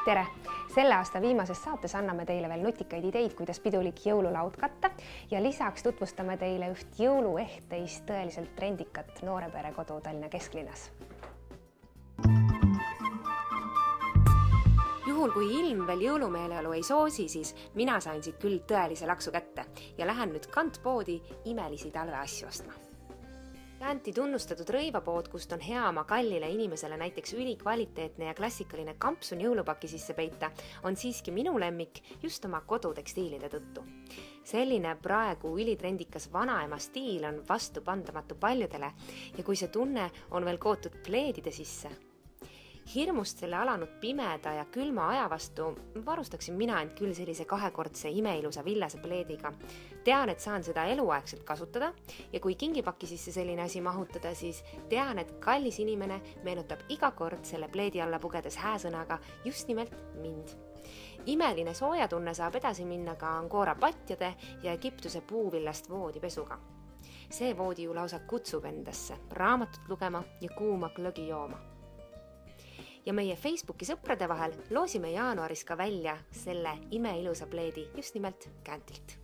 Tere! Selle aasta viimases saates anname teile veel nutikaid ideid, kuidas pidulik jõululaud katta ja lisaks tutvustame teile üht jõuluehteist tõeliselt trendikat noorepere kodu Tallinna kesklinnas. Juhul kui ilm veel jõulumeeleolu ei soosi, siis mina sain siit küll tõelise laksu kätte ja lähen nüüd kantpoodi imelisi talveasju ostma. Canti tunnustatud rõivapood, kust on hea oma kallile inimesele näiteks ülikvaliteetne ja klassikaline kampsun jõulupaki sisse peita, on siiski minu lemmik just oma kodutekstiilide tõttu. Selline praegu ülitrendikas vanaema stiil on vastupandamatu paljudele ja kui see tunne on veel kootud pleedide sisse. Hirmust selle alanud pimeda ja külma aja vastu varustaksin mina end küll sellise kahekordse imeilusa villase pleediga. Tean, et saan seda eluaegselt kasutada ja kui kingipaki sisse selline asi mahutada, siis tean, et kallis inimene meenutab iga kord selle pleedi alla pugedes hääsõnaga just nimelt mind. Imeline soojatunne saab edasi minna ka Angora patjade ja Egiptuse puuvillast voodipesuga. See voodi ju lausa kutsub endasse raamatut lugema ja kuuma glögi jooma. Ja meie Facebooki sõprade vahel loosime jaanuaris ka välja selle imeilusa pleedi just nimelt Cantilt.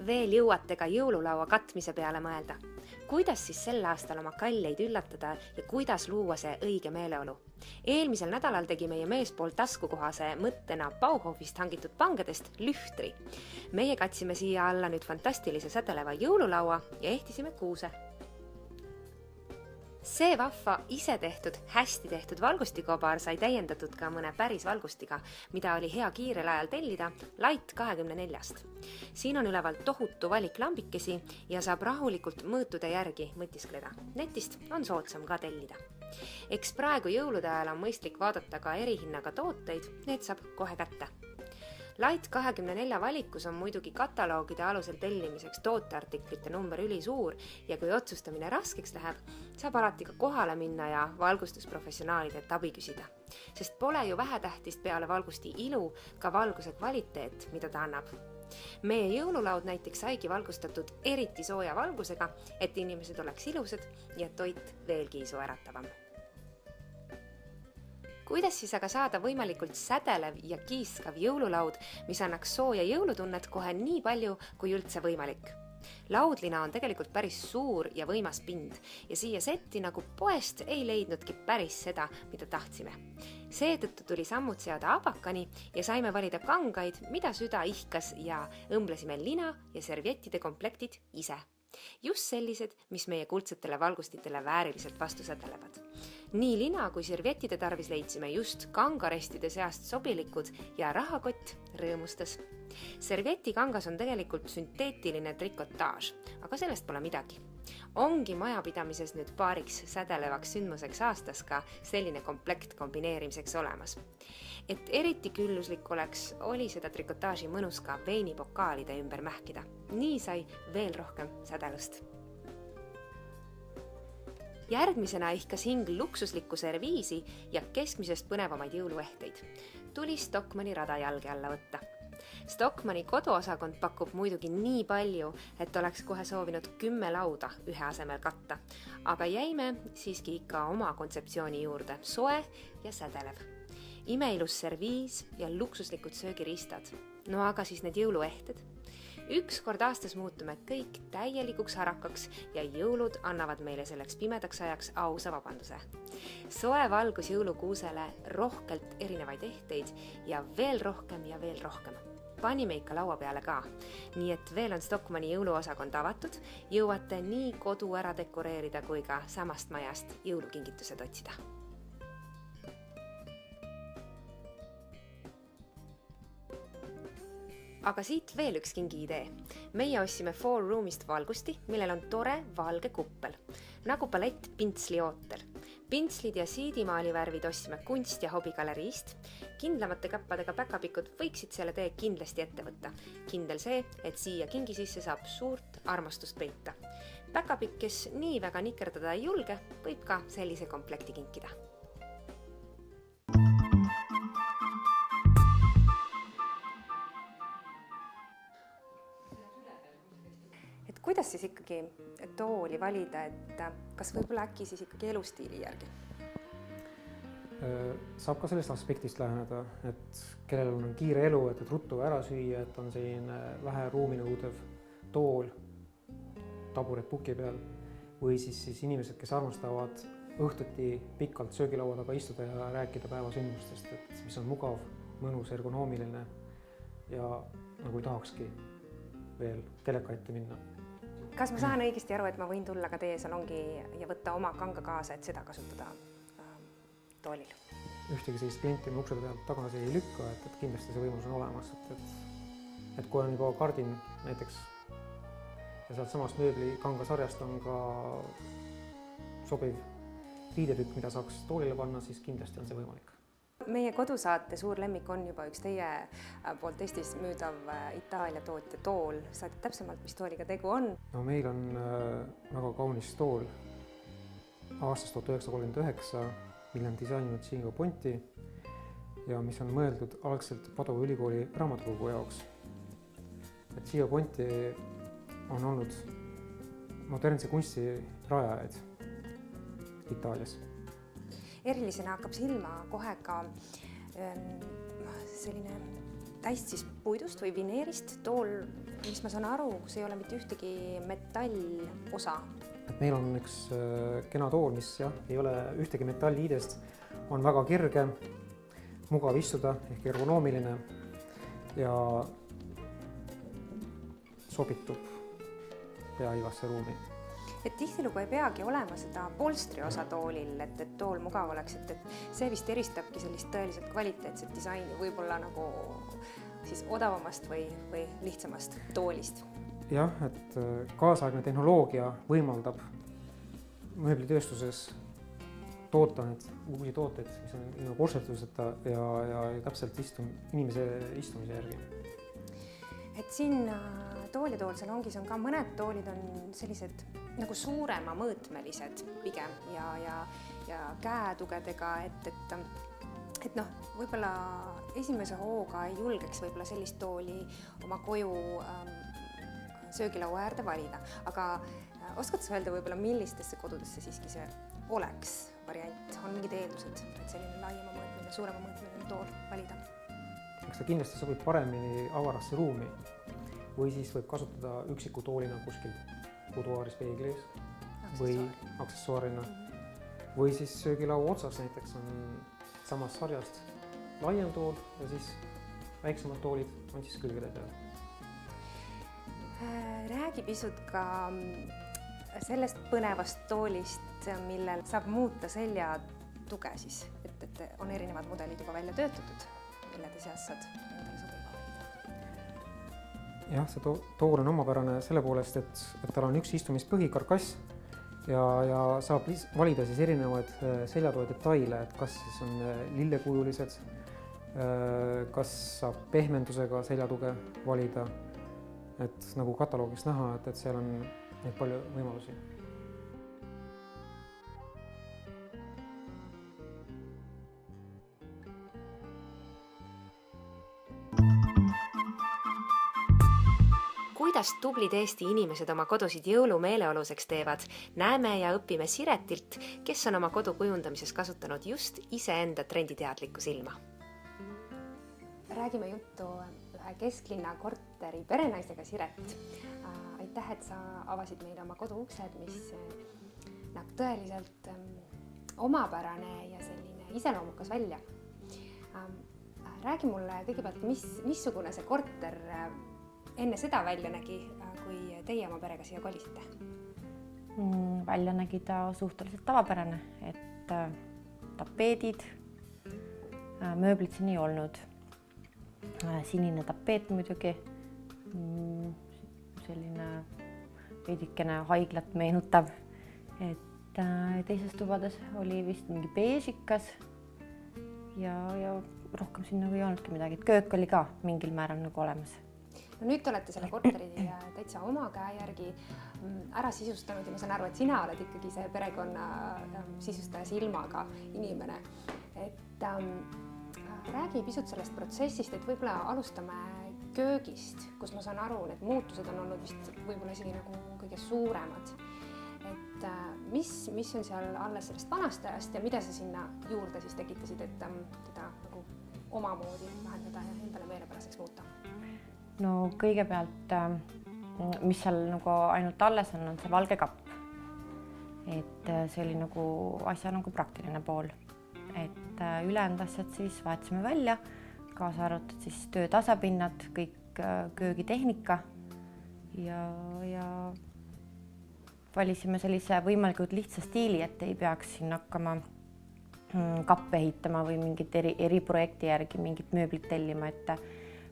Veel jõuate ka jõululaua katmise peale mõelda. Kuidas siis sel aastal oma kalleid üllatada ja kuidas luua see õige meeleolu? Eelmisel nädalal tegi meie meespool taskukohase mõttena Bauhofist hangitud pangedest lühtri. Meie katsime siia alla nüüd fantastilise sädeleva jõululaua ja ehtisime kuuse. See vahva ise tehtud, hästi tehtud valgustikobar sai täiendatud ka mõne päris valgustiga, mida oli hea kiirel ajal tellida Light 24-st. Siin on üleval tohutu valik lambikesi ja saab rahulikult mõõtude järgi mõtiskleda. Netist on soodsam ka tellida. Eks praegu jõulude ajal on mõistlik vaadata ka erihinnaga tooteid, need saab kohe kätte. Light 24 valikus on muidugi kataloogide alusel tellimiseks tooteartiklite number ülisuur ja kui otsustamine raskeks läheb, saab alati ka kohale minna ja valgustusprofessionaalidelt abi küsida. Sest pole ju vähetähtist peale valgusti ilu ka valguse kvaliteet, mida ta annab. Meie jõululaud näiteks saigi valgustatud eriti sooja valgusega, et inimesed oleks ilusad ja toit veelgi isuäratavam. Kuidas siis aga saada võimalikult sädelev ja kiiskav jõululaud, mis annaks sooja jõulutunnet kohe nii palju kui üldse võimalik? Laudlina on tegelikult päris suur ja võimas pind ja siia setti nagu poest ei leidnudki päris seda, mida tahtsime. Seetõttu tuli sammud seada abakani ja saime valida kangaid, mida süda ihkas ja õmblesime lina ja serviettide komplektid ise. Just sellised, mis meie kuldsetele valgustitele vääriliselt vastu sädelevad. Nii lina kui serviettide tarvis leidsime just kangarestide seast sobilikud ja rahakott rõõmustas. Servieti kangas on tegelikult sünteetiline trikotaaž, aga sellest pole midagi. Ongi majapidamises nüüd paariks sädelevaks sündmuseks aastas ka selline komplekt kombineerimiseks olemas. Et eriti külluslik oleks, oli seda trikotaaži mõnus ka veinipokaalide ümber mähkida. Nii sai veel rohkem sädelust. Järgmisena ihkas hing luksuslikku serviisi ja keskmisest põnevamaid jõuluehteid. Tuli Stockmanni rada jalge alla võtta. Stockmanni koduosakond pakub muidugi nii palju, et oleks kohe soovinud 10 lauda ühe asemel katta, aga jäime siiski ikka oma kontseptsiooni juurde, soe ja sädelev. Imeilus serviis ja luksuslikud söögiristad. No aga siis need jõuluehted. Üks kord aastas muutume kõik täielikuks harakaks ja jõulud annavad meile selleks pimedaks ajaks ausa vabanduse. Soe valgus jõulukuusele rohkelt erinevaid ehteid ja veel rohkem ja veel rohkem. Panime ikka laua peale ka, nii et veel on Stockmanni jõuluosakond avatud, jõuate nii kodu ära dekoreerida kui ka samast majast jõulukingitused otsida. Aga siit veel üks kingi idee. Meie ostsime 4 Roomist valgusti, millel on tore valge kuppel, nagu palett pintsliootel. Pintslid ja siidimaalivärvid ostsime kunst- ja hobigaleriist. Kindlamate käppadega päkapikud võiksid selle tee kindlasti ette võtta. Kindel see, et siia kingi sisse saab suurt armastust peita. Päkapikk, kes nii väga nikerdada ei julge, võib ka sellise komplekti kinkida. Kuidas siis ikkagi tooli valida, et kas võib-olla äkki siis ikkagi elustiili järgi? saab ka sellest aspektist läheneda, et kellel on kiire elu, et ruttu ära süüa, et on selline vähe ruumi nõudev tool, taburet puki peal või siis inimesed, kes armastavad õhtuti pikalt söögilaua taga istuda ja rääkida päevasündmustest, et mis on mugav, mõnus, ergonoomiline ja nagu ei tahakski veel teleka ette minna. Kas ma saan õigesti aru, et ma võin tulla ka teie salongi ja võtta oma kanga kaasa, et seda kasutada toolil? Ühtegi sellist klienti ukse pealt tagasi ei lükka, et kindlasti see võimalus on olemas, et kui on juba kardin näiteks ja sealt samast mööbli kanga sarjast on ka sobiv riidetükk, mida saaks toolile panna, siis kindlasti on see võimalik. Meie kodusaate suur lemmik on juba üks teie poolt Eestis müüdav Itaalia tootja tool. Saad täpsemalt, mis tooliga tegu on? No meil on väga kaunis tool aastast 1939, mille on disaininud Cinque Ponti ja mis on mõeldud algselt Padova ülikooli raamatukogu jaoks. Et Cinque Ponti on olnud modernse kunsti rajajaid Itaalias. Erilisena hakkab silma kohe ka selline täist siis puidust või vineerist tool, mis ma saan aru, kus ei ole mitte ühtegi metallosa. Et meil on üks kena tool, mis ei ole ühtegi metalliidest, on väga kerge, mugav istuda ehk ergonoomiline ja sobitub pea igasse ruumi. Et tihtilugu ei peagi olema seda polstri osa toolil, et tool mugav oleks, et see vist eristabki sellist tõeliselt kvaliteetset disaini, võib-olla nagu siis odavamast või lihtsamast toolist. Jah, et kaasaegne tehnoloogia võimaldab mööblitööstuses toota need uusi tooteid, mis on ilma korssetuseta ja täpselt inimese istumise järgi. Et siin tool salongis on ka mõned toolid on sellised nagu suurema mõõtmelised pigem ja käetugedega, et noh, võib-olla esimese hooga ei julgeks võib-olla sellist tooli oma koju söögilaua äärde valida, aga oskad sa öelda võib-olla millistesse kodudesse siiski see oleks variant, on mingid eeldused, et selline laiema mõõtmeline, suurema mõõtmeline tool valida? Eks ta kindlasti sobib paremini avarasse ruumi või siis võib kasutada üksiku toolina kuskil buduaaris peeglis või aksessuaarina või siis söögilaua otsas näiteks on samast sarjast laiem tool ja siis väiksemad toolid on siis külgede peal. Räägi pisut ka sellest põnevast toolist, millel saab muuta selja tuge siis, et on erinevad mudelid juba välja töötatud, millede seas saad endale sobiva valida. Jah, see tool on omapärane selle poolest, et tal on üks istumispõhi karkass ja saab valida siis erinevaid seljatoe detaile, et kas siis on lillekujulised, kas saab pehmendusega seljatuge valida, et nagu kataloogis näha, et seal on neid palju võimalusi. Kuidas tublid Eesti inimesed oma kodusid jõulumeeleoluseks teevad, näeme ja õpime Siretilt, kes on oma kodu kujundamises kasutanud just iseenda trenditeadlikku silma. Räägime juttu ühe kesklinna korteri perenaisega Siret. Aitäh, et sa avasid meile oma kodu uksed, mis näeb tõeliselt omapärane ja selline iseloomukas välja. Räägi mulle kõigepealt, missugune see korter enne seda välja nägi, kui teie oma perega siia kolisite? Välja nägi ta suhteliselt tavapärane, et tapeedid, mööblid siin ei olnud. Sinine tapeet muidugi, selline veidikene haiglat meenutav, et teises tubades oli vist mingi beežikas ja rohkem siin nagu ei olnudki midagi, et köök oli ka mingil määral nagu olemas. No nüüd olete selle korteri täitsa oma käe järgi ära sisustanud ja ma saan aru, et sina oled ikkagi see perekonna sisustaja silmaga inimene. Et räägi pisut sellest protsessist, et võib-olla alustame köögist, kus ma saan aru, need muutused on olnud vist võib-olla isegi nagu kõige suuremad. Et et mis on seal alles sellest vanast ajast ja mida sa sinna juurde siis tekitasid, et teda nagu omamoodi lahendada ja endale meelepäraseks muuta? No kõigepealt, mis seal nagu ainult alles on see valge kapp. Et see oli nagu asja nagu praktiline pool. Et ülejäänud asjad siis vahetasime välja, kaasa arvatud siis töötasapinnad, kõik köögitehnika ja valisime sellise võimalikult lihtsa stiili, et ei peaks siin hakkama kappe ehitama või mingit eriprojekti järgi mingit mööblit tellima, et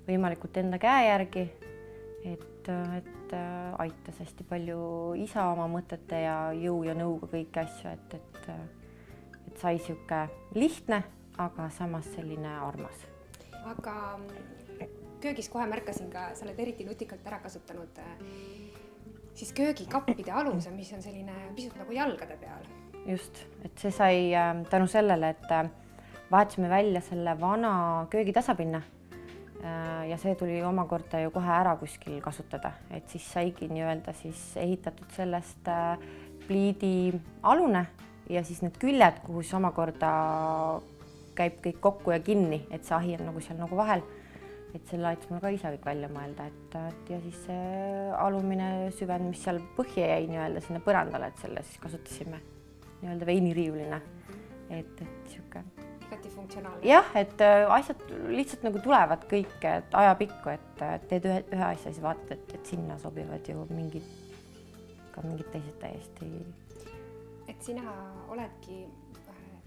võimalikult enda käe järgi, et aitas hästi palju isa oma mõtete ja jõu ja nõuga kõiki asju, et sai sihuke lihtne, aga samas selline armas. Aga köögis kohe märkasin ka, sa oled eriti nutikalt ära kasutanud siis köögikappide aluse, mis on selline pisut nagu jalgade peal. Just, et see sai tänu sellele, et vahetasime välja selle vana köögitasapinna ja see tuli omakorda ju kohe ära kuskil kasutada, et siis saigi nii-öelda siis ehitatud sellest pliidi alune ja siis need küljed, kuhu siis omakorda käib kõik kokku ja kinni, et see ahi on nagu seal nagu vahel, et selle aitas mul ka ise kõik välja mõelda, et ja siis see alumine süvend, mis seal põhja jäi nii-öelda sinna põrandale, et selle siis kasutasime nii-öelda veiniriiulina, et sihuke. Igati funktsionaalne. Jah, et asjad lihtsalt nagu tulevad kõik, et ajapikku, et teed ühe asja, siis vaatad, et sinna sobivad ju mingid teised täiesti. Et sina oledki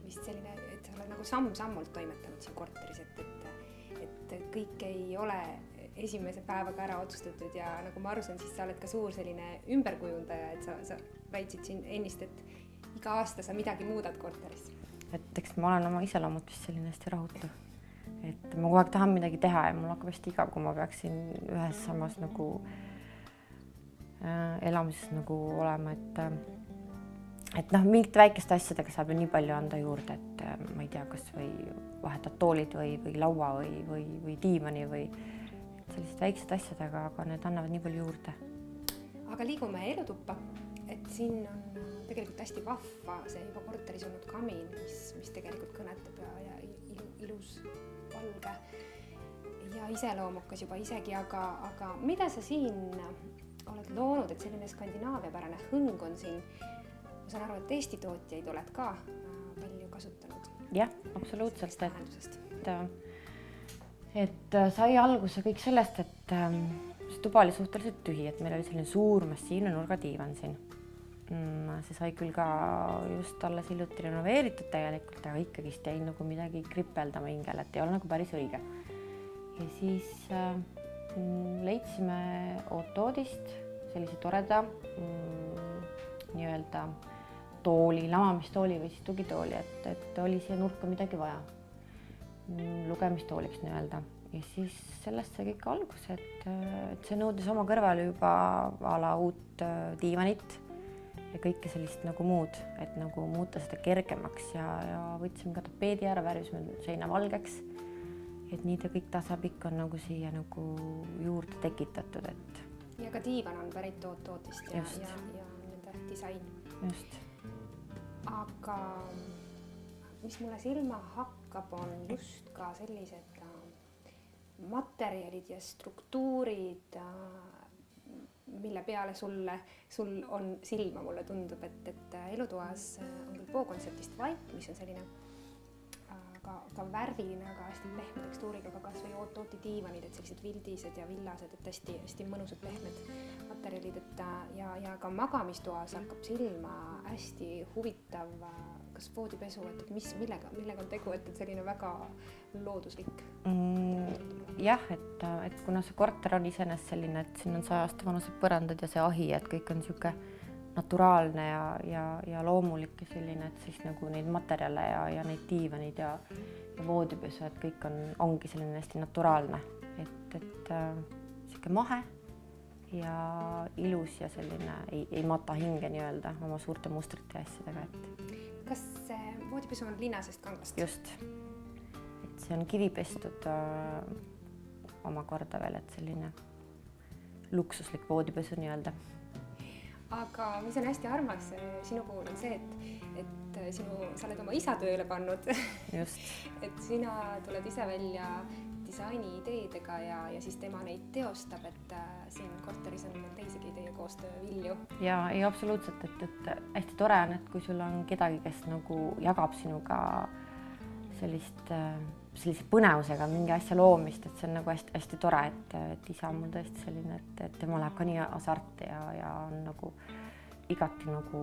vist selline, et sa oled nagu samm-sammult toimetanud siin korteris, et kõik ei ole esimese päevaga ära otsustatud ja nagu ma aru saan, siis sa oled ka suur selline ümberkujundaja, et sa väitsid siin ennist, et iga aasta sa midagi muudad korteris. Et eks ma olen oma iseloomult vist selline hästi rahutu, et ma kogu aeg tahan midagi teha ja mul hakkab hästi igav, kui ma peaksin ühes samas nagu elamises nagu olema, et noh, mingite väikeste asjadega saab ju nii palju anda juurde, et ma ei tea, kas või vahetad toolid või laua või diivani või sellised väiksed asjadega, aga need annavad nii palju juurde. Aga liigume elutuppa, et siin on tegelikult hästi vahva see juba korteris olnud kamin, mis tegelikult kõnetab ja ilus valge ja iseloomukas juba isegi, aga mida sa siin oled loonud, et selline skandinaaviapärane hõng on siin? Ma saan aru, et Eesti tootjaid oled ka palju kasutanud. Jah, absoluutselt. Et sai alguse kõik sellest, et see tuba oli suhteliselt tühi, et meil oli selline suur massiivne nurgadiivan siin. See sai küll ka just alles hiljuti renoveeritud tegelikult, aga ikkagi jäi nagu midagi kripeldama hingel, et ei ole nagu päris õige. Ja siis leidsime Otoodist sellise toreda nii-öelda tooli, lamamistooli või siis tugitooli, et oli siia nurka midagi vaja. Lugemistooliks nii-öelda. Ja siis sellest sai kõik algus, et see nõudis oma kõrvale juba ala uut diivanit ja kõike sellist nagu muud, et nagu muuta seda kergemaks ja võtsime ka tapeedi ära, värvisime seina valgeks, et nii ta kõik tasapikk on nagu siia nagu juurde tekitatud, et ja ka diivan on pärit Otoodist ja nende disain. Just. Aga mis mulle silma hakkab, on just ka sellised materjalid ja struktuurid, mille peale sul on silma, mulle tundub, et elutoas on küll Poo-kontseptist vaip, mis on selline ka värviline, aga hästi pehme tekstuuriga, aga kas või Otooti diivanid, et sellised vildised ja villased, et hästi mõnusad pehmed materjalid, et ja ka magamistoas hakkab silma hästi huvitav kas voodipesu, et millega on tegu, et selline väga looduslik. Jah, et kuna see korter on iseenesest selline, et siin on 100 aasta vanused põrandad ja see ahi, et kõik on siuke naturaalne ja loomulik ja selline, et siis nagu neid materjale ja neid diivanid ja voodipesu, et kõik ongi selline hästi naturaalne, et siuke mahe ja ilus ja selline ei mata hinge nii-öelda oma suurte mustrite ja asjadega, et kas see voodipesu on linnasest kangast? Just, et see on kivipestud omakorda veel, et selline luksuslik voodipesu nii-öelda. aga mis on hästi armas sinu puhul on see, et sa oled oma isa tööle pannud. Just. Et sina tuled ise välja disaini ideedega ja siis tema neid teostab, et siin korteris on teisegi teie koostöö vilju. Ja ei absoluutselt, et hästi tore on, et kui sul on kedagi, kes nagu jagab sinuga sellise põnevusega mingi asja loomist, et see on nagu hästi tore, et isa on mul tõesti selline, et tema läheb ka nii hasarti ja on nagu igati nagu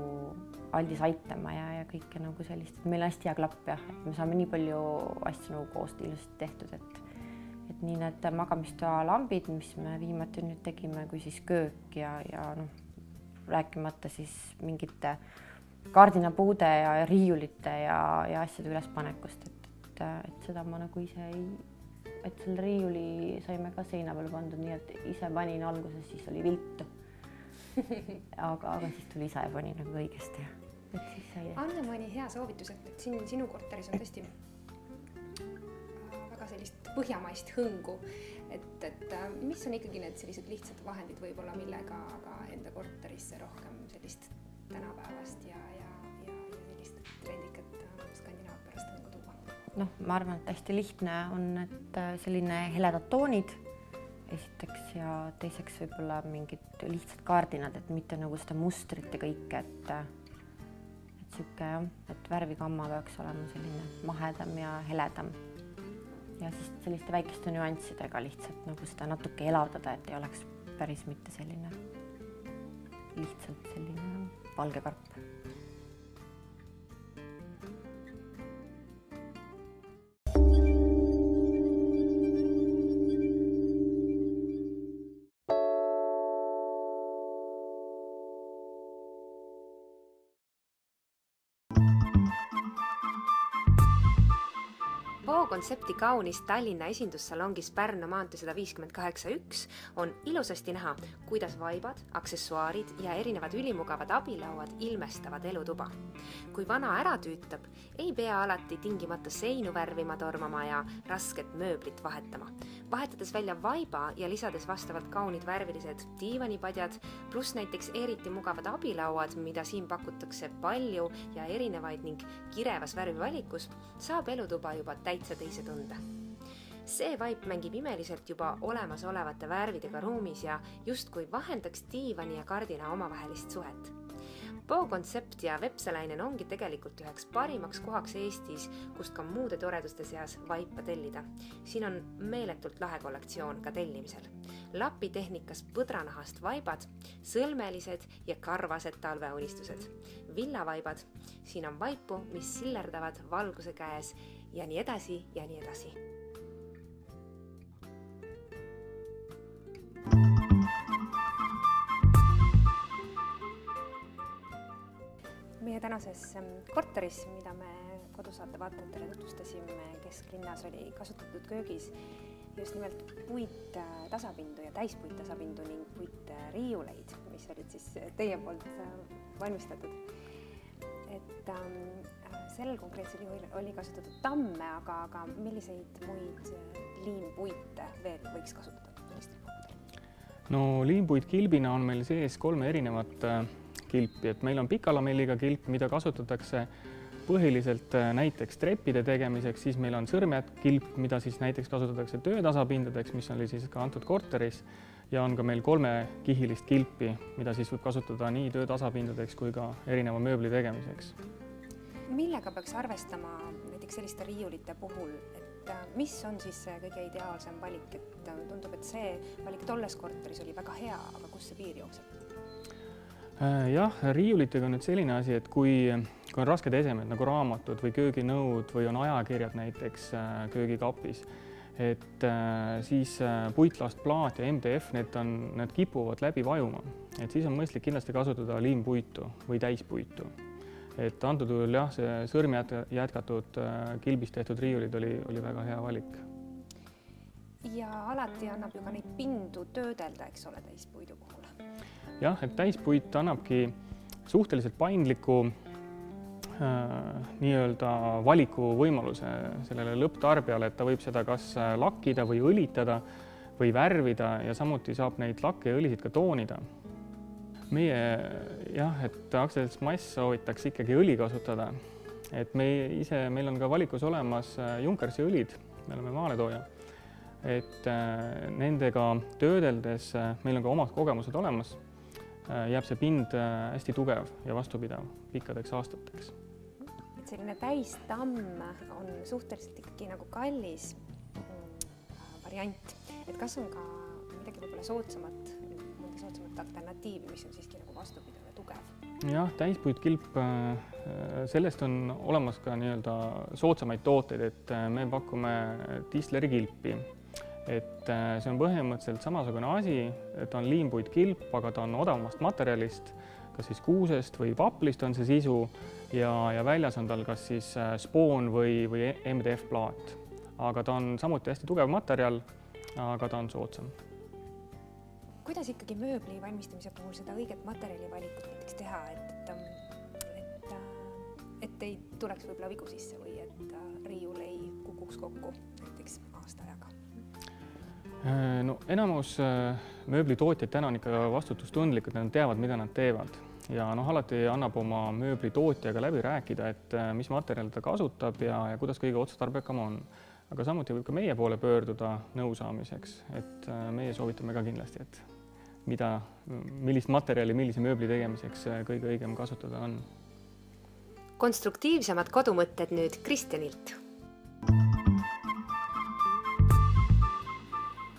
aldis aitama ja kõike nagu sellist, et meil on hästi hea klapp jah, et me saame nii palju asju nagu koos ilusasti tehtud, et nii need magamistoa lambid, mis me viimati nüüd tegime, kui siis köök ja rääkimata siis mingite kardinapuude ja riiulite ja asjade ülespanekust, et seda ma nagu ise et selle riiuli saime ka seina peale pandud, nii et ise panin alguses, siis oli viltu. aga siis tuli isa ja pani nagu õigesti. Anna mõni hea soovitus, et siin sinu korteris on tõesti väga sellist põhjamaist hõngu, et mis on ikkagi need sellised lihtsad vahendid võib-olla, millega aga enda korterisse rohkem sellist tänapäevast ja sellist trendikat skandinaavpärast hõngu tuua? Ma arvan, et hästi lihtne on, et selline heledad toonid esiteks ja teiseks võib-olla mingid lihtsad kaardinad, et mitte nagu seda mustrit ja kõike, et siuke, et värvigamma peaks olema selline mahedam ja heledam. Ja siis selliste väikeste nüanssidega lihtsalt nagu seda natuke elavdada, et ei oleks päris mitte selline lihtsalt selline valge karp. Kontsepti kaunis Tallinna esindussalongis Pärnu maantee 158-1 on ilusasti näha, kuidas vaibad, aksessuaarid ja erinevad ülimugavad abilauad ilmestavad elutuba. Kui vana ära tüütab, ei pea alati tingimata seinu värvima tormama ja rasket mööblit vahetama. Vahetades välja vaiba ja lisades vastavalt kaunid värvilised diivanipadjad, pluss näiteks eriti mugavad abilauad, mida siin pakutakse palju ja erinevaid ning kirevas värvivalikus, saab elutuba juba täitsa teise tunde. See vaip mängib imeliselt juba olemasolevate värvidega ruumis ja justkui vahendaks diivani ja kardina omavahelist suhet. Koncept ja Vepselainen ongi tegelikult üheks parimaks kohaks Eestis, kust ka muude toreduste seas vaipa tellida. Siin on meeletult lahe kollektsioon ka tellimisel. Lapitehnikas põdranahast vaibad, sõlmelised ja karvased talveunistused. Villavaibad, siin on vaipu, mis sillerdavad valguse käes ja nii edasi ja nii edasi. Meie tänases korteris, mida me kodusaate vaatajatele tutvustasime kesklinnas, oli kasutatud köögis just nimelt puit tasapindu ja täispuit tasapindu ning puit riiuleid, mis olid siis teie poolt valmistatud. Et sellel konkreetsel juhul oli kasutatud tamme, aga milliseid muid liimpuite veel võiks kasutada? No liimpuit kilbina on meil sees 3 erinevat kilpi, et meil on pikalamelliga kilp, mida kasutatakse põhiliselt näiteks treppide tegemiseks, siis meil on sõrmjätkilp, mida siis näiteks kasutatakse töötasapindadeks, mis oli siis ka antud korteris, ja on ka meil 3-kihilist kilpi, mida siis võib kasutada nii töötasapindadeks kui ka erineva mööbli tegemiseks. Millega peaks arvestama näiteks selliste riiulite puhul, et mis on siis see kõige ideaalsem valik, et tundub, et see valik tolles korteris oli väga hea, aga kus see piir jookseb? Jah, riiulitega on nüüd selline asi, et kui on rasked esemed nagu raamatud või kööginõud või on ajakirjad näiteks köögikapis, et siis puitlastplaat ja MDF, need kipuvad läbi vajuma. Et siis on mõistlik kindlasti kasutada liimpuitu või täispuitu. Et antud juhul jah, see sõrmi jätkatud kilbist tehtud riiulid oli väga hea valik. Ja alati annab ju ka neid pindu töödelda, eks ole, täispuidu puhul. Jah, et täispuit annabki suhteliselt paindliku nii-öelda valiku võimaluse sellele lõpptarbijale, et ta võib seda kas lakkida või õlitada või värvida ja samuti saab neid lakke ja õlisid ka toonida. meie jah, et aktsiaselts Mass soovitaks ikkagi õli kasutada, et meil on ka valikus olemas Junkersi õlid, me oleme maaletooja, et nendega töödeldes meil on ka omad kogemused olemas, jääb see pind hästi tugev ja vastupidav pikkadeks aastateks. Et selline täistamm on suhteliselt ikkagi nagu kallis variant, et kas on ka midagi võib-olla soodsamat alternatiivi, mis on siiski nagu vastupidav ja tugev? Jah, täispuitkilp, sellest on olemas ka nii-öelda soodsamaid tooteid, et me pakume Tistleri kilpi. Et see on põhimõtteliselt samasugune asi, et on liimpuitkilp, aga ta on odavamast materjalist, kas siis kuusest või vaplist on see sisu ja väljas on tal kas siis spoon või MDF plaat. Aga ta on samuti hästi tugev materjal, aga ta on soodsam. Kuidas ikkagi mööbli valmistamise puhul seda õiget materjali valikut näiteks teha, et ei tuleks võib-olla vigu sisse või et riiul ei kukuks kokku näiteks aasta ajaga? No enamus mööblitootjad täna on ikka vastutustundlikud, nad teavad, mida nad teevad. Ja alati annab oma mööblitootjaga läbi rääkida, et mis materjal ta kasutab ja kuidas kõige otstarbekam on. Aga samuti võib ka meie poole pöörduda nõusaamiseks, et meie soovitame ka kindlasti, et millist materjali, millise mööbli tegemiseks kõige õigem kasutada on. Konstruktiivsemad kodumõtted nüüd Kristjanilt.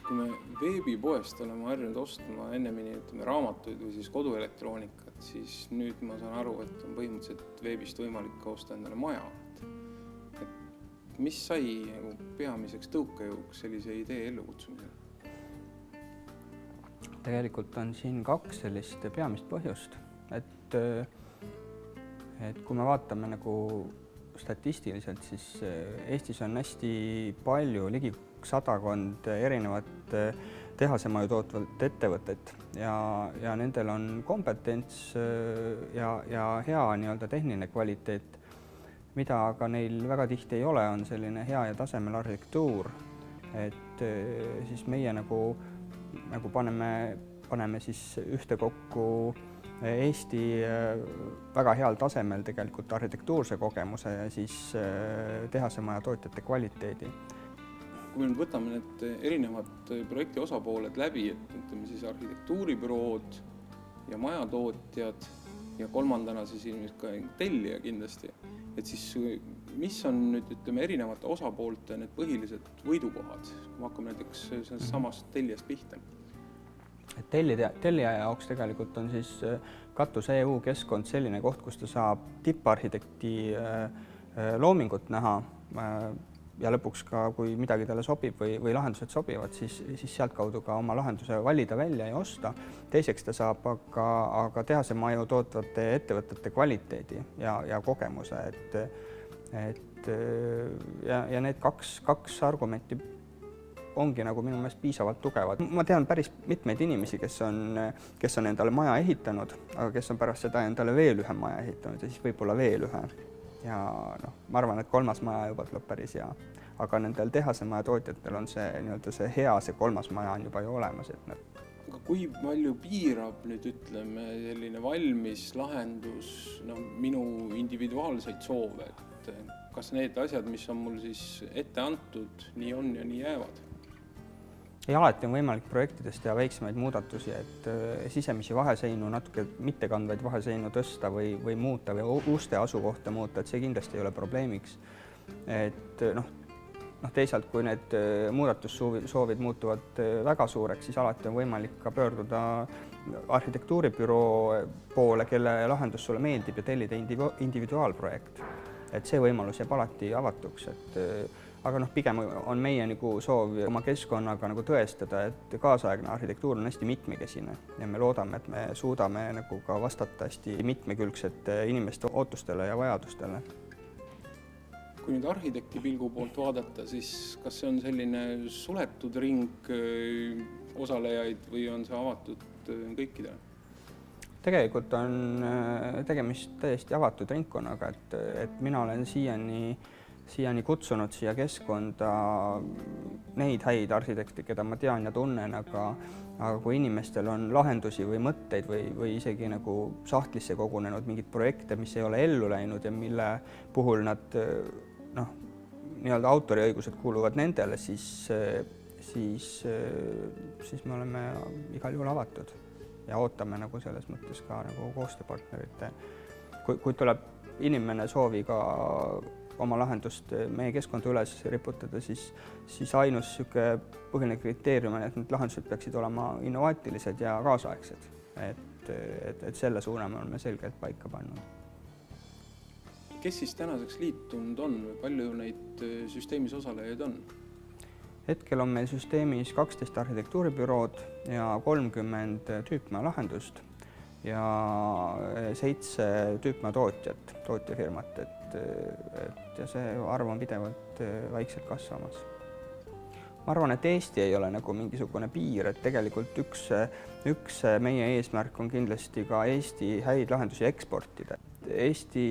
Kui me veebipoest oleme harjunud ostma ennemini raamatuid või siis koduelektroonikat, siis nüüd ma saan aru, et on põhimõtteliselt veebist võimalik osta endale maja. Et mis sai peamiseks tõukejõuks sellise idee ellukutsumisel? Tegelikult on siin kaks sellist peamist põhjust, et kui me vaatame nagu statistiliselt, siis Eestis on hästi palju, ligi 100 erinevat tehasemaju tootvat ettevõtet ja nendel on kompetents ja hea nii-öelda tehniline kvaliteet, mida aga neil väga tihti ei ole, on selline hea ja tasemel arhitektuur, et siis meie nagu paneme siis ühte kokku Eesti väga heal tasemel tegelikult arhitektuurse kogemuse ja siis tehasemaja tootjate kvaliteedi. Kui me nüüd võtame need erinevad projekti osapooled läbi, et ütleme siis arhitektuuribürood ja majatootjad ja kolmandana siis ilmselt ka tellija kindlasti, et siis mis on nüüd ütleme erinevate osapoolte need põhilised võidukohad? Kui hakkame näiteks samast tellijast pihta. Tellija jaoks tegelikult on siis Katus EU keskkond selline koht, kus ta saab tipparhitekti loomingut näha ja lõpuks ka, kui midagi talle sobib või lahendused sobivad, siis sealt kaudu ka oma lahenduse valida välja ja osta. Teiseks ta saab aga tehasemaju tootvate ettevõtete kvaliteedi ja kogemuse, ja need kaks argumenti ongi nagu minu meelest piisavalt tugevad. Ma tean päris mitmeid inimesi, kes on endale maja ehitanud, aga kes on pärast seda endale veel ühe maja ehitanud ja siis võib-olla veel ühe. Ja ma arvan, et kolmas maja juba tuleb päris hea, aga nendel tehasemaja tootjatel on see hea, see kolmas maja on juba ju olemas. Aga kui palju piirab nüüd ütleme selline valmis lahendus minu individuaalseid soove, et kas need asjad, mis on mul siis ette antud, nii on ja nii jäävad? Ja alati on võimalik projektides teha väiksemaid muudatusi, et sisemisi vaheseinu, natuke mittekandvaid vaheseinu tõsta või muuta või uste asukohta muuta, et see kindlasti ei ole probleemiks. Et teisalt, kui need muudatussoovid muutuvad väga suureks, siis alati on võimalik ka pöörduda arhitektuuribüroo poole, kelle lahendus sulle meeldib ja tellida individuaalprojekt. Et see võimalus jääb alati avatuks, aga pigem on meie soov oma keskkonnaga tõestada, et kaasaegne arhitektuur on hästi mitmekesine ja me loodame, et me suudame ka vastata hästi mitmekülgsete inimeste ootustele ja vajadustele. Kui nüüd arhitekti pilgu poolt vaadata, siis kas see on selline suletud ring osalejaid või on see avatud kõikidele? Tegelikult on tegemist täiesti avatud ringkonnaga, et mina olen siiani kutsunud siia keskkonda neid häid arhitekte, keda ma tean ja tunnen, aga kui inimestel on lahendusi või mõtteid või isegi nagu sahtlisse kogunenud mingeid projekte, mis ei ole ellu läinud ja mille puhul nad nii-öelda autoriõigused kuuluvad nendele, siis me oleme igal juhul avatud ja ootame nagu selles mõttes ka nagu koostööpartnerite. Kui tuleb inimene sooviga oma lahendust meie keskkonda üles riputada, siis ainus põhiline kriteerium on, et need lahendused peaksid olema innovaatilised ja kaasaegsed. Et selle suuna me oleme selgelt paika pannud. Kes siis tänaseks liitunud on või palju neid süsteemis osalejaid on? Hetkel on meil süsteemis 12 arhitektuuribürood ja 30 tüüpmaja lahendust ja 7 tüüpmaja tootjafirmat, ja see arv on pidevalt vaikselt kasvamas. Ma arvan, et Eesti ei ole nagu mingisugune piir, et tegelikult üks meie eesmärk on kindlasti ka Eesti häid lahendusi eksportida. Eesti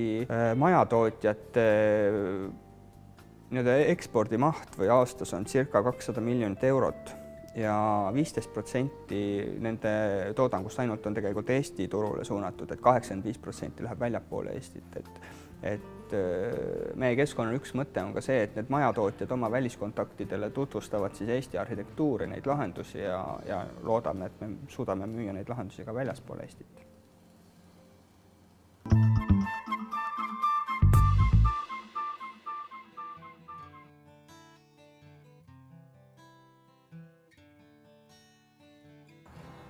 majatootjate ekspordimaht või aastas on circa 200 miljonit eurot ja 15% nende toodangust ainult on tegelikult Eesti turule suunatud, et 85% läheb väljapoole Eestit. Et meie keskkonna üks mõte on ka see, et need majatootjad oma väliskontaktidele tutvustavad siis Eesti arhitektuuri, neid lahendusi ja loodame, et me suudame müüa neid lahendusi ka väljaspool Eestit.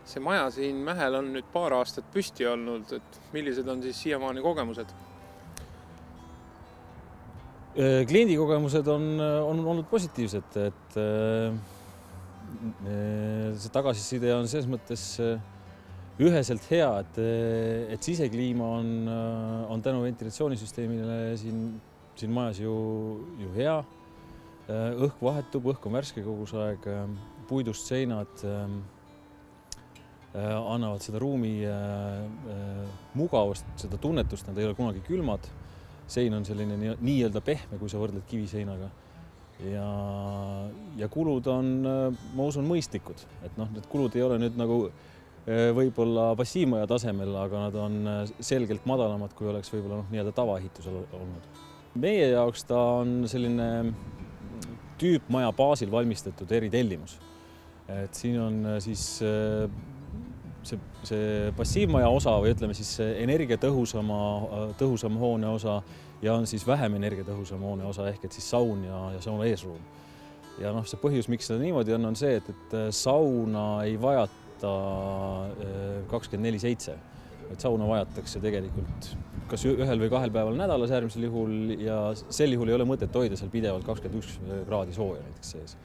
See maja siin Mähel on nüüd paar aastat püsti olnud, et millised on siis siiamaani kogemused? Kliendi kogemused on olnud positiivsed, et see tagasiside on selles mõttes üheselt hea, et sisekliima on tänu ventilatsioonisüsteemile siin majas ju hea. Õhk vahetub, õhk on värske kogu aeg, puidust seinad annavad seda ruumi mugavust, seda tunnetust, nad ei ole kunagi külmad. Sein on selline nii-öelda pehme, kui sa võrdled kiviseinaga. Ja kulud on, ma usun, mõistlikud. Et need kulud ei ole nüüd nagu võib-olla passiivmaja tasemel, aga nad on selgelt madalamad, kui oleks võib-olla nii-öelda tavaehitusel olnud. Meie jaoks ta on selline tüüpmaja baasil valmistatud eritellimus. Et siin on siis see passiivmaja osa või ütleme siis energiatõhusama hoone osa ja on siis vähem energiatõhusam hoone osa ehk et siis saun ja sauna eesruum. Ja see põhjus, miks seda niimoodi on see, et sauna ei vajata 24/7. Et sauna vajatakse tegelikult kas ühel või kahel päeval nädalas äärmisel juhul ja sel juhul ei ole mõtet hoida seal pidevalt 21 kraadi sooja näiteks sees.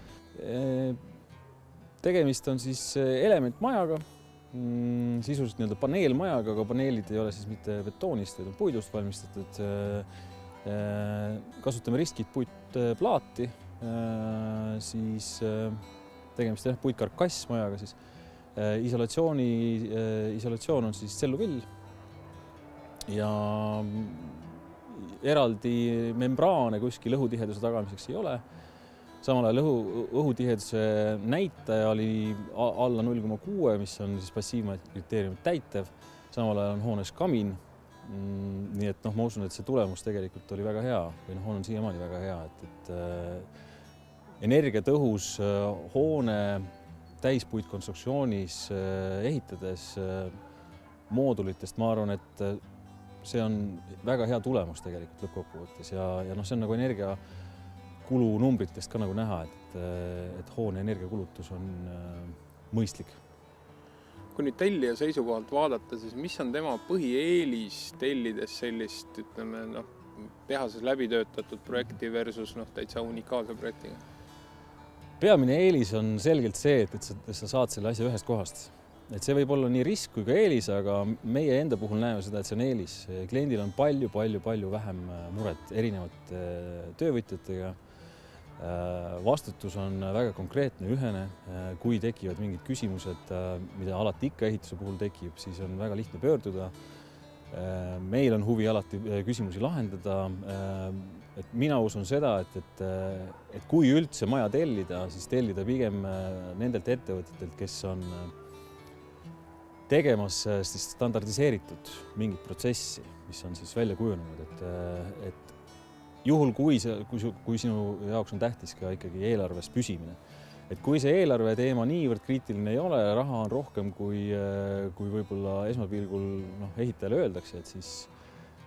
Tegemist on siis elementmajaga, sisuliselt nii-öelda paneelmajaga, aga paneelid ei ole siis mitte betoonist, vaid on puidust valmistatud. Kasutame ristkit puitplaati, siis tegemist puitkarkassmajaga siis. Isolatsioon on siis tselluvill ja eraldi membraane kuskil õhutiheduse tagamiseks ei ole. Samal ajal õhutiheduse näitaja oli alla 0,6, mis on siis passiivmaja kriteeriumit täitev. Samal ajal on hoones kamin. Nii et ma usun, et see tulemus tegelikult oli väga hea või on siiamaani väga hea, et energiatõhus hoone täispuitkonstruktsioonis ehitades moodulitest, ma arvan, et see on väga hea tulemus tegelikult lõppkokkuvõttes ja see on nagu energiakulunumbritest ka nagu näha, et hoone energiakulutus on mõistlik. Kui nüüd tellija seisukohalt vaadata, siis mis on tema põhieelis tellides sellist, ütleme, tehases läbitöötatud projekti versus täitsa unikaalse projektiga? Peamine eelis on selgelt see, et sa saad selle asja ühest kohast. Et see võib olla nii risk kui ka eelis, aga meie enda puhul näeme seda, et see on eelis. Kliendil on palju vähem muret erinevate töövõtjatega. Vastutus on väga konkreetne, ühene. Kui tekivad mingid küsimused, mida alati ikka ehituse puhul tekib, siis on väga lihtne pöörduda. Meil on huvi alati küsimusi lahendada. et mina usun seda, et kui üldse maja tellida, siis tellida pigem nendelt ettevõtetelt, kes on tegemas siis standardiseeritud mingit protsessi, mis on siis välja kujunenud, et juhul, kui sinu jaoks on tähtis ka ikkagi eelarves püsimine, et kui see eelarve teema niivõrd kriitiline ei ole, raha on rohkem kui võib-olla esmapilgul ehitajale öeldakse, et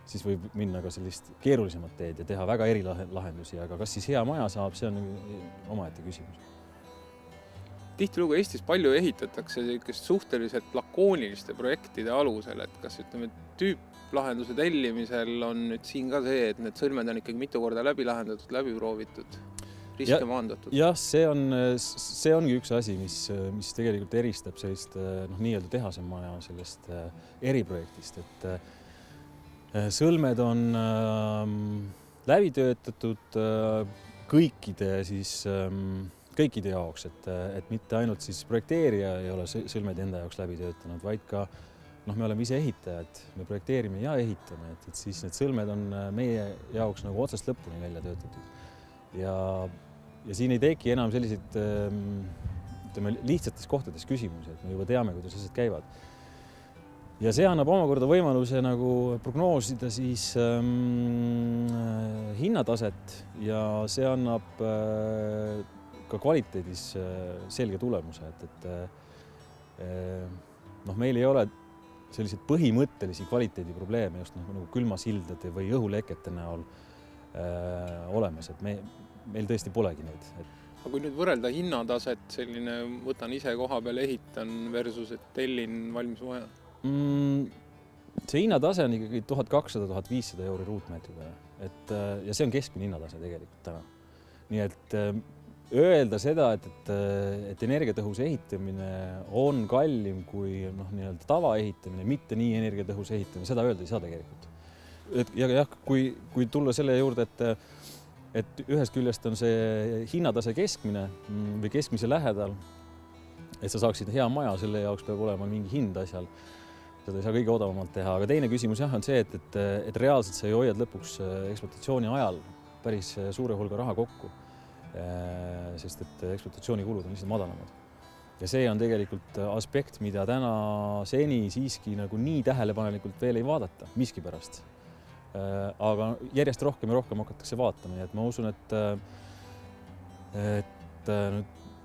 siis võib minna ka sellist keerulisemat teed ja teha väga erilahendusi, aga kas siis hea maja saab, see on omaette küsimus. Tihtilugu Eestis palju ehitatakse suhteliselt lakooniliste projektide alusel, et kas tüüplahenduse tellimisel on nüüd siin ka see, et need sõlmed on ikkagi mitu korda läbi lahendatud, läbi proovitud, riske maandatud? Jah, see ongi üks asi, mis tegelikult eristab sellist nii-öelda tehase maja sellest eriprojektist, et sõlmed on läbi töötatud kõikide jaoks, et mitte ainult siis projekteerija ei ole sõlmed enda jaoks läbi töötanud, vaid ka me oleme ise ehitajad, me projekteerime ja ehitame, et siis need sõlmed on meie jaoks nagu otsast lõpuni välja töötatud. Ja siin ei teki enam selliseid lihtsates kohtades küsimusi, et me juba teame, kuidas asjad käivad. Ja see annab omakorda võimaluse nagu prognoosida siis hinnataset ja see annab ka kvaliteedis selge tulemuse, et meil ei ole selliseid põhimõttelisi kvaliteediprobleeme just nagu külmasildade või õhulekete näol olemas, et meil tõesti polegi neid. Aga kui nüüd võrrelda hinnataset, selline võtan ise koha peal ehitan versus et tellin valmis maja? See hinnatase on ikkagi 1200–1500 euri ruutmeetri peale, ja see on keskmine hinnatase tegelikult täna. Nii et öelda seda, et energiatõhus ehitamine on kallim kui nii-öelda tavaehitamine, mitte nii energiatõhus ehitamine, seda öelda ei saa tegelikult. Ja kui tulla selle juurde, et ühest küljest on see hinnatase keskmine või keskmise lähedal, et sa saaksid hea maja, selle jaoks peab olema mingi hind asjal. Seda ei saa kõige odavamalt teha, aga teine küsimus on see, et reaalselt sa hoiad lõpuks ekspluatatsiooni ajal päris suure hulga raha kokku, sest et ekspluatatsioonikulud on lihtsalt madalamad. Ja see on tegelikult aspekt, mida täna seni siiski nagu nii tähelepanelikult veel ei vaadata, miskipärast. Aga järjest rohkem ja rohkem hakatakse vaatama, nii et ma usun, et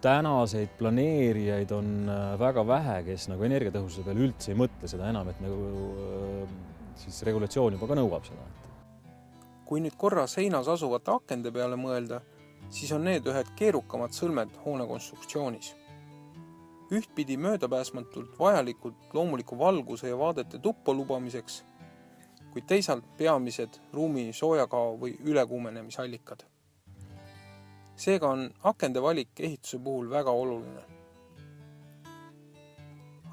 tänaseid planeerijaid on väga vähe, kes nagu energiatõhususe peale üldse ei mõtle seda enam, et nagu siis regulatsioon juba ka nõuab seda. Kui nüüd korra seinas asuvate akende peale mõelda, siis on need ühed keerukamad sõlmed hoone konstruktsioonis. Ühtpidi möödapääsmatult vajalikud loomuliku valguse ja vaadete tuppa lubamiseks, kuid teisalt peamised ruumi soojakao või ülekuumenemisallikad. Seega on akende valik ehituse puhul väga oluline.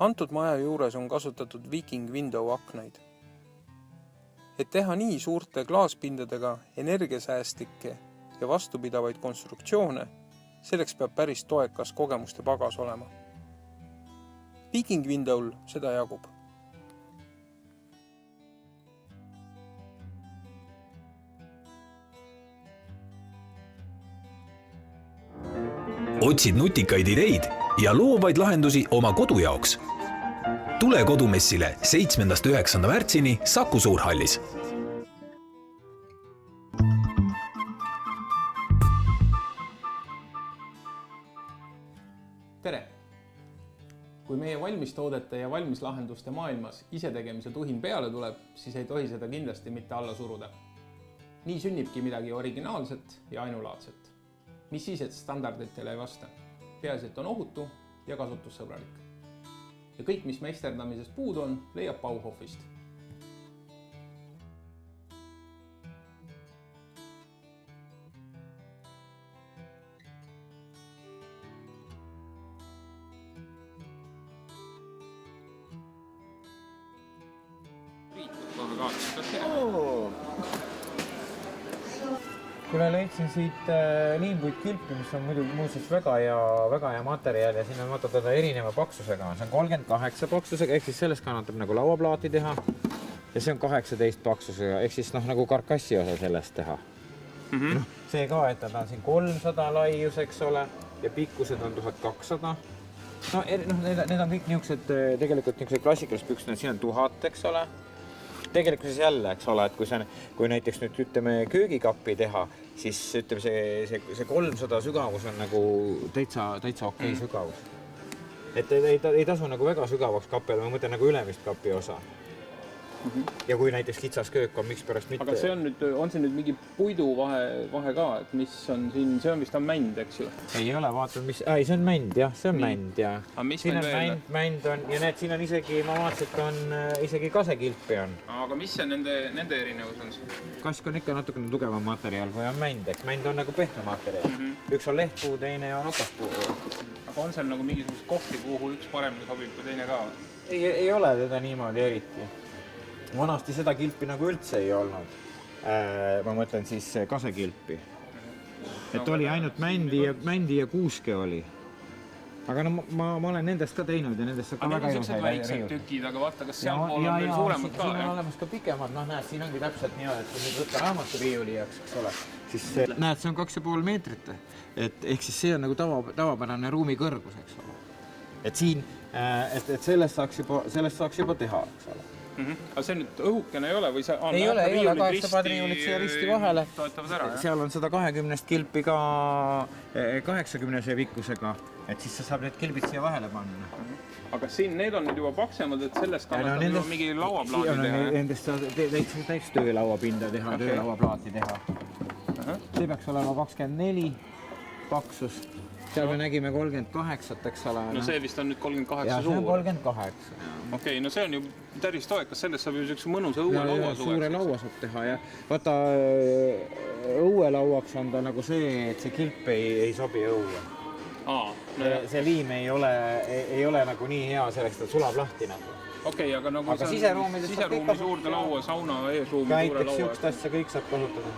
Antud maja juures on kasutatud Viking Window aknaid. Et teha nii suurte klaaspindadega energiasäästlikke ja vastupidavaid konstruktsioone, selleks peab päris toekas kogemuste pagas olema. Viking Window'l seda jagub. Otsid nutikaid ideid ja loovaid lahendusi oma kodu jaoks. Tule kodumessile 7.–9. märtsini Saku Suurhallis. Tere! Kui meie valmistoodete ja valmislahenduste maailmas isetegemise tuhin peale tuleb, siis ei tohi seda kindlasti mitte alla suruda. Nii sünnibki midagi originaalset ja ainulaadset. Mis siis, et standarditele ei vasta? Peaasi, et on ohutu ja kasutussõbralik. Ja kõik, mis meisterdamisest puudu on, leiab Bauhofist. Kuule, leidsin siit liinpuitkilpi, mis on muidugi muuseas väga hea materjal ja siin on vaata erineva paksusega. See on 38 paksusega, ehk siis sellest kannatab nagu lauaplaati teha ja see on 18 paksusega, ehk siis nagu karkassi osa sellest teha. Noh, see ka, et ta on siin 300 laius, eks ole, ja pikkused on 1200. No need on kõik niisugused, tegelikult niisugused klassikalised püksed, siin on 1000, eks ole. Tegelikult siis jälle, eks ole, et kui näiteks nüüd ütleme köögikappi teha, siis ütleme see 300 sügavus on nagu täitsa okei sügavus. Et ei tasu nagu väga sügavaks kappele, ma mõtlen nagu ülemist kapi osa. Ja kui näiteks kitsas köök on, miks pärast mitte... Aga on see nüüd mingi puidu vahe ka, et mis on siin, see on vist on mänd, eks ju? Ei ole, vaatan, mis... Ei, see on mänd, jah, see on mänd, jah. Aga mis siin meil veel? Mänd on, ja need, siin on isegi, ma vaatasin, et on isegi kasekilpi on. Aga mis see nende erinevus on? Kask on ikka natukene tugevam materjal, kui on mänd, eks mänd on nagu pehme materjal. Üks on lehtpuu, teine on okaspuu. Aga on seal nagu mingisugust kohti, kuhu üks paremini sobib kui teine ka? Ei ole teda niimoodi eriti. Vanasti seda kilpi nagu üldse ei olnud. Ma mõtlen siis kasekilpi. Et oli ainult mändi ja kuuske oli. Aga no ma olen nendest ka teinud ja nendest saab ka väga ilusaid. Aga need on väiksed tükid, aga vaata, kas seal pool on veel suuremad ka? Siin on olemas ka pikemad, näed, siin ongi täpselt nii, et kui nüüd võtta raamaturiiuli jaoks, eks ole, siis näed, see on 2,5 meetrit. Ehk siis see on nagu tavapärane ruumi kõrgus, eks ole. Et siin, et sellest saaks juba teha, eks ole. Aga see nüüd õhukene ei ole või see on? Ei ole, kahest saab riiulit siia risti vahele. Seal on 120 kilpi ka 80 pikkusega, et siis sa saab need kilbid siia vahele panna. Aga siin need on nüüd juba paksemad, et sellest kannatab juba mingi lauaplaati teha? Nendest saab täitsa töölauapinda teha, töölauaplaati teha. See peaks olema 24 paksus. Seal me nägime 38, eks ole. No see vist on nüüd 38 suur. Ja see on 38. Okei, no see on ju täris toekas, sellest saab ju sellise mõnusa õuelaua suveks. Suure laua saab teha ja vaata õuelauaks on ta nagu see, et see kilp ei sobi õue. See liim ei ole nagu nii hea selleks, et sulab lahti nagu. Okei, aga nagu siseruumi suurde laua, sauna, eesruumi, suure laua. Näiteks siukest asja kõik saab kasutada.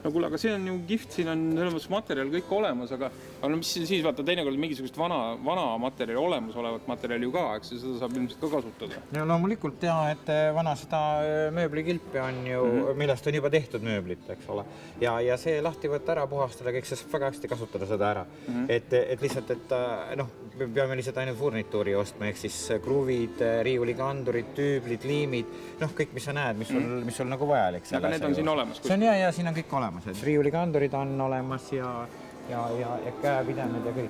No kuule, aga siin on ju kihvt, siin on selles materjal kõik olemas, aga no mis siis vaata teinekord mingisugust vana materjali, olemasolevat materjali ju ka, eks seda saab ilmselt ka kasutada. Ja loomulikult teha, et vana seda mööblikilpi on ju, millest on juba tehtud mööblit, eks ole. Ja see lahti võtta ära, puhastada, kõik see saab väga hästi kasutada seda ära. Et lihtsalt, et me peame lihtsalt ainult furnituuri ostma, ehk siis kruvid, riiulikandurid, tüüblid, liimid, kõik, mis sa näed, mis sul nagu vajalik. Aga need on siin olemas? See on ja siin on kõik olemas. Et riiulikandurid on olemas ja käepidemed ja kõik.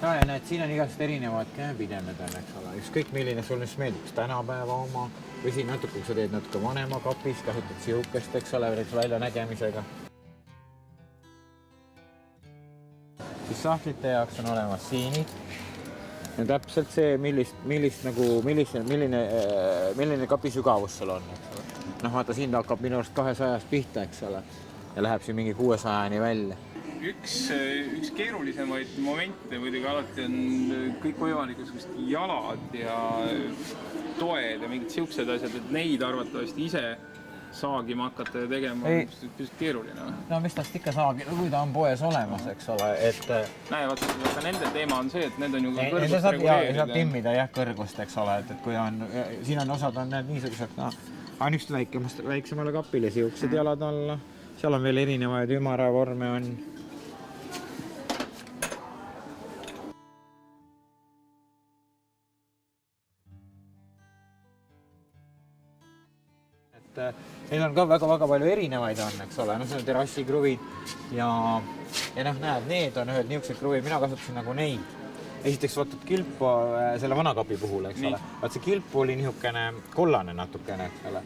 Ja näed, siin on igast erinevad käepidemed on, eks ole. Ükskõik milline sul nüüd meeldib, kas tänapäeva oma või siin natuke, kui sa teed natuke vanema kapis, kasutad siukest, eks ole, välja nägemisega. Siis sahtlite jaoks on olemas siinid. Ja täpselt see, milline kapi sügavus sul on, eks ole. Vaata, siin ta hakkab minu arust 200 pihta, eks ole. Ja läheb siin mingi 600-ni välja. Üks keerulisemaid momente muidugi alati on kõikvõimalikud jalad ja toed ja mingid siuksed asjad, et neid arvatavasti ise saagima hakata ja tegema on pisut keeruline. No mis tast ikka saagi, kui ta on poes olemas, eks ole, et... Näe, vaata, nende teema on see, et need on ju kõrgust reguleerida. Saab timmida jah kõrgust, eks ole, et kui on, siin on osad on need niisugused, ainult väiksemale kapile siuksed jalad alla. Seal on veel erinevaid ümaravorme on. Neil on ka väga palju erinevaid on, eks ole. See on terrassikruvid ja näed, need on ühed niisugused kruvid, mina kasutasin nagu neid. Esiteks vaatad kilpu selle vanakapi puhul, eks ole. Vaat see kilp oli niisugune kollane natukene, eks ole.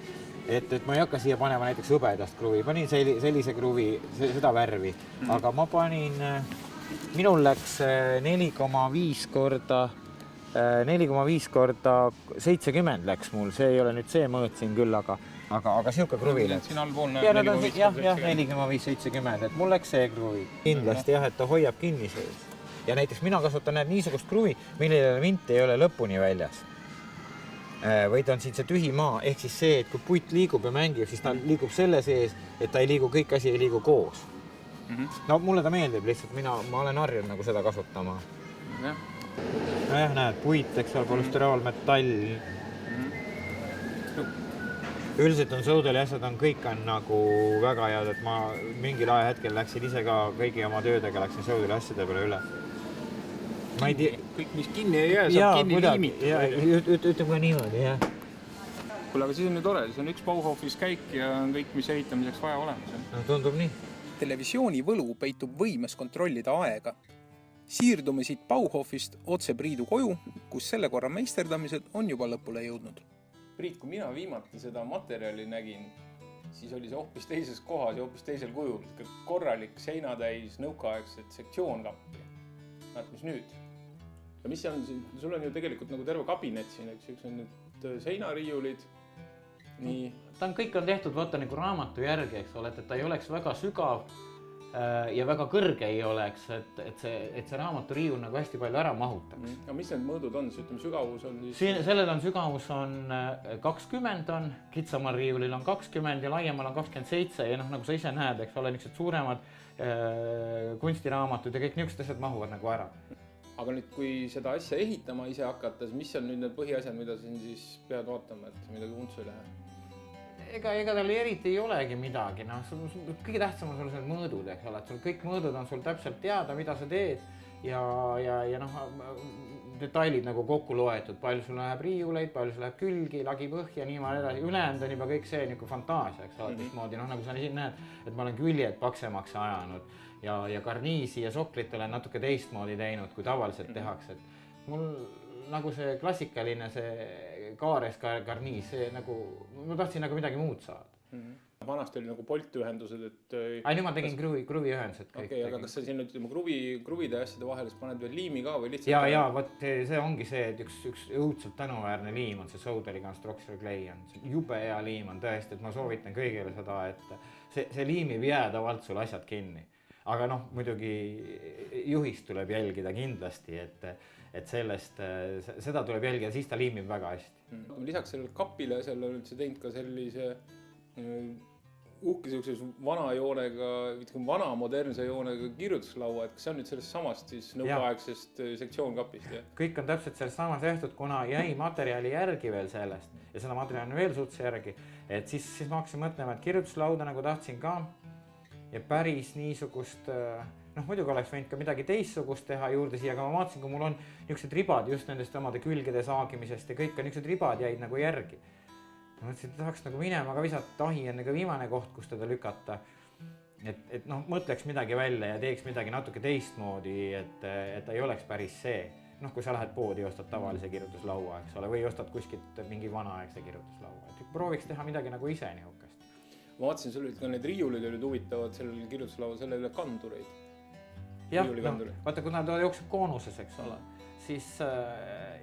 Et ma ei hakka siia panema näiteks hõbedast kruvi, panin sellise kruvi, seda värvi, aga ma panin, minul läks 4,5 korda 70 läks mul, see ei ole nüüd see mõõt siin küll, aga siuke kruvi läks. Siin allpoolne 4,5-70, et mul läks see kruvi. Kindlasti jah, et ta hoiab kinni sees. Ja näiteks mina kasutan niisugust kruvi, millele vint ei ole lõpuni väljas. Vaid on siin see tühi maa, ehk siis see, et kui puit liigub ja mängib, siis ta liigub selle sees, et ta ei liigu, kõik asi ei liigu koos. No mulle ta meeldib lihtsalt, ma olen harjunud nagu seda kasutama. Nojah, näed, puit, eks ole, polüsteraalmetall. üldiselt on Soudali asjad kõik on nagu väga head, et ma mingil ajahetkel läksin ise ka kõigi oma töödega läksin Soudali asjade peale üle. Ma ei tea. Kõik, mis kinni ei jää, saab kinni liimitada. Ütleme ka niimoodi, jah. Kuule, aga siis on ju tore, siis on üks Bauhofis käik ja on kõik, mis ehitamiseks vaja olemas. No, tundub nii. Televisiooni võlu peitub võimes kontrollida aega. Siirdume siit Bauhofist otse Priidu koju, kus selle korra meisterdamised on juba lõpule jõudnud. Priit, kui mina viimati seda materjali nägin, siis oli see hoopis teises kohas ja hoopis teisel kujul. Korralik seinatäis nõukaaegset sektsioonkappi. Näed, mis nüüd? Ja mis on, sul on ju tegelikult nagu terve kabinet siin, üks on nüüd seinariiulid. Nii. Kõik on tehtud vaata nagu raamatu järgi, eks ole, et ta ei oleks väga sügav ja väga kõrge ei oleks, et see raamaturiiul nagu hästi palju ära mahutaks. Ja mis need mõõdud on? Ütleme, sügavus on siis... Sellel on sügavus on 20 on, kitsamal riiulil on 20 ja laiemal on 27 ja nagu sa ise näed, eks ole, niisugused suuremad kunstiraamatud ja kõik niisugused asjad mahuvad nagu ära. Aga nüüd, kui seda asja ehitama ise hakates, mis on nüüd need põhiasjad, mida siin siis pead vaatama, et midagi untsu ei lähe? Ega tal eriti ei olegi midagi, kõige tähtsam on sul need mõõdud, eks ole, et sul kõik mõõdud on sul täpselt teada, mida sa teed ja detailid nagu kokku loetud, palju sul läheb riiuleid, palju sul läheb külgi, lagi põhja, niimoodi edasi, ülejäänud on juba kõik see nagu fantaasia, eks ole, mismoodi, nagu sa siin näed, et ma olen küljed paksemaks ajanud ja karniisi ja soklit olen natuke teistmoodi teinud, kui tavaliselt tehakse, et mul nagu see klassikaline, see kaares karniis, see nagu, ma tahtsin nagu midagi muud saada. Vanasti oli nagu poltühendused, et... Nüüd ma tegin kruviühendused kõik. Okei, aga kas sa siin ütleme kruvide asjade vahel paned veel liimi ka või lihtsalt... Ja, võt see ongi see, et üks õudselt tänuväärne liim on see Soudali Construction Clay on. Jube hea liim on tõesti, et ma soovitan kõigile seda, et see liim ei jää tavalt sul asjad kinni. Aga muidugi juhist tuleb jälgida kindlasti, et seda tuleb jälgida, siis ta liimib väga hästi. Lisaks sellele kapile seal on üldse teinud ka sellise uhke vana joonega, vana modernse joonega kirjutuslaua, et kas see on nüüd sellest samast siis nõukaaegsest sektsioonkapist? Kõik on täpselt sellest samast tehtud, kuna jäi materjali järgi veel sellest ja seda materjali on veel suts järgi, et siis ma hakkasin mõtlema, et kirjutuslauda nagu tahtsin ka ja päris niisugust, muidugi oleks võinud ka midagi teissugust teha juurde siia, aga ma vaatasin, kui mul on niisugused ribad just nendest omade külgede saagimisest ja kõik on niisugused ribad jäid nagu järgi. Ma mõtlesin, et tahaks nagu minema ka visata ahi enne ka viimane koht, kus teda lükata. Et mõtleks midagi välja ja teeks midagi natuke teistmoodi, et ta ei oleks päris see. Kui sa lähed poodi ja ostad tavalise kirjutuslaua, eks ole, või ostad kuskilt mingi vanaaegse kirjutuslaua. Et prooviks teha midagi nagu ise nihukest. Ma vaatasin, sul olid ka need riiulid olid huvitavad sellel kirjutuslaua, selle üle kandureid. Jah, vaata, kui nad jookseb koonuses, eks ole, siis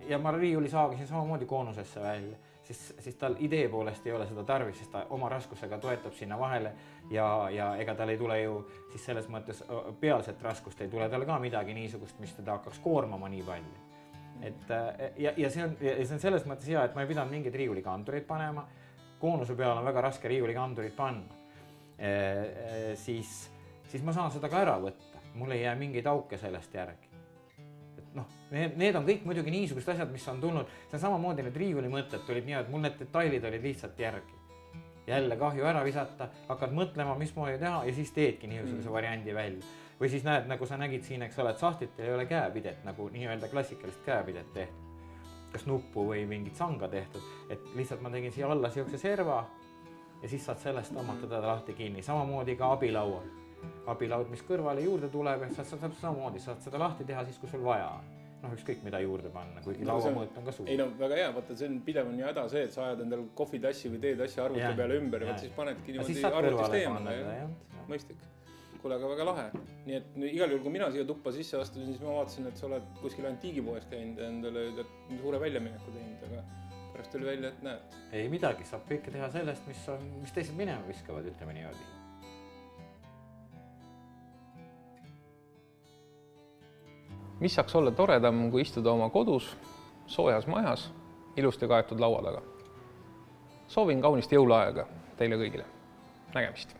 ja ma riiuli saagisin samamoodi koonusesse välja, siis tal idee poolest ei ole seda tarvis, sest ta oma raskusega toetab sinna vahele ja ega tal ei tule ju siis selles mõttes pealset raskust ei tule tal ka midagi niisugust, mis teda hakkaks koormama nii palju. Ja see on selles mõttes hea, et ma ei pidanud mingeid riiulikandureid panema, koonuse peal on väga raske riiulikandurit panna, siis ma saan seda ka ära võtta. Mul ei jää mingeid auke sellest järgi. Need on kõik muidugi niisugust asjad, mis on tulnud. See on samamoodi need riiuli mõtted tulid nii, et mul need detailid olid lihtsalt järgi. Jälle kahju ära visata, hakkad mõtlema, mis moodi teha ja siis teedki niisuguse variandi välja. Või siis näed, nagu sa nägid siin, eks ole, et sahtitel ei ole käepidet, nagu nii-öelda klassikalist käepidet tehtud. Kas nuppu või mingit sanga tehtud. Et lihtsalt ma tegin siia alla siukse serva ja siis saad sellest ammatada lahti kinni. Samamoodi ka abilaual. Abilaud, mis kõrvale juurde tuleb, saad samamoodi, saad seda lahti teha siis, kui sul vaja on. Ükskõik mida juurde panna, kuigi lauamõõt on ka suur. Ei väga hea, vaata see on pidev on ju häda see, et sa ajad endal kohvitassi või teetassi arvuti peale ümber ja siis panedki niimoodi arvutist eemale. Mõistlik. Kuule, aga väga lahe. Nii et igal juhul, kui mina siia tuppa sisse astusin, siis ma vaatasin, et sa oled kuskil antiigipoes käinud ja endale suure väljamineku teinud, aga pärast oli välja, et näed. Ei midagi, saab kõike teha sellest, mis teised minema viskavad, ütleme niimoodi. Mis saaks olla toredam, kui istuda oma kodus, soojas majas, ilusti kaetud laua taga. Soovin kaunist jõuluaega teile kõigile. Nägemist!